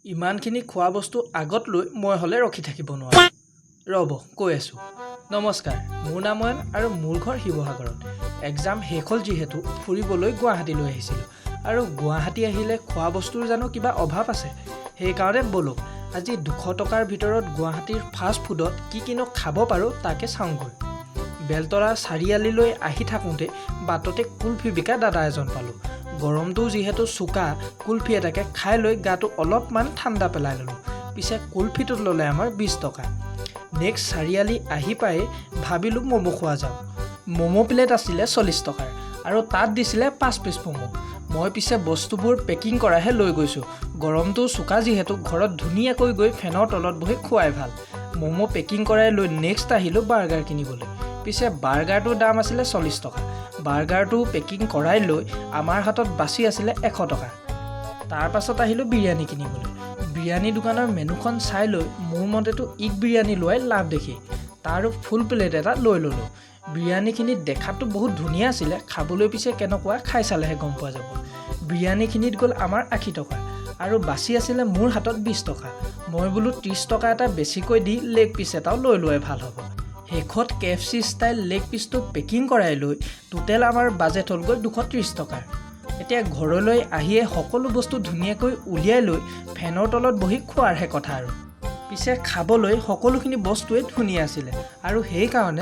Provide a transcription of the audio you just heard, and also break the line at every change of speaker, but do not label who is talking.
ইমানখিনি খোৱা বস্তু আগত লৈ মই হ'লে ৰখি থাকিব নোৱাৰোঁ। ৰ'ব কৈ আছোঁ। নমস্কাৰ, মোৰ নাম অয়ন আৰু মোৰ ঘৰ শিৱসাগৰত। এক্সাম শেষ হ'ল যিহেতু ফুৰিবলৈ গুৱাহাটীলৈ আহিছিলোঁ। আৰু গুৱাহাটী আহিলে খোৱা বস্তুৰ জানো কিবা অভাৱ আছে? সেইকাৰণে ব'লক আজি 200 টকাৰ ভিতৰত গুৱাহাটীৰ ফাষ্ট ফুডত কি কিনো খাব পাৰোঁ তাকে চাওঁগৈ। বেলতলা চাৰিআলিলৈ আহি থাকোঁতে বাটতে কুলফি বিকা দাদা এজন পালোঁ। গৰমটো যিহেতু চোকা, কুলফি এটাকে খাই লৈ গাটো অলপমান ঠাণ্ডা পেলাই ল'লোঁ। পিছে কুলফিটোত ল'লে আমাৰ 20 টকা। নেক্সট চাৰিআলি আহি পাই ভাবিলোঁ ম'ম' খোৱা যাওঁ। ম'ম' প্লেট আছিলে 40 টকাৰ আৰু তাত দিছিলে 5 পিচ ম'ম'। মই পিছে বস্তুবোৰ পেকিং কৰাহে লৈ গৈছোঁ। গৰমটো চোকা যিহেতু ঘৰত ধুনীয়াকৈ গৈ ফেনৰ তলত বহি খোৱাই ভাল। ম'ম' পেকিং কৰাই লৈ নেক্সট আহিলোঁ বাৰ্গাৰ কিনিবলৈ। পিছে বাৰ্গাৰটোৰ দাম আছিলে 40 টকা। বাৰ্গাৰটো পেকিং কৰাই লৈ আমাৰ হাতত বাচি আছিলে 100 টকা। তাৰ পাছত আহিলোঁ বিৰিয়ানী কিনিবলৈ। বিৰিয়ানী দোকানৰ মেনুখন চাই লৈ মোৰ মতেতো ইগ বিৰিয়ানী লোৱাই লাভ দেখি তাৰো ফুল প্লেট এটা লৈ ল'লোঁ। বিৰিয়ানীখিনি দেখাততো বহুত ধুনীয়া আছিলে, খাবলৈ পিছে কেনেকুৱা খাই চালেহে গম পোৱা যাব। বিৰিয়ানীখিনিত গ'ল আমাৰ 80 টকা আৰু বাচি আছিলে মোৰ হাতত 20 টকা। মই বোলো 30 টকা এটা বেছিকৈ দি লেগ পিচ এটাও লৈ লোৱাই ভাল হ'ব। শেষত KFC ষ্টাইল লেগ পিচটো পেকিং কৰাই লৈ টোটেল আমাৰ বাজেট হ'লগৈ 230 টকাৰ। এতিয়া ঘৰলৈ আহিয়ে সকলো বস্তু ধুনীয়াকৈ উলিয়াই লৈ ফেনৰ তলত বহি খোৱাৰহে কথা আৰু। পিছে খাবলৈ সকলোখিনি বস্তুৱে ধুনীয়া আছিলে আৰু সেইকাৰণে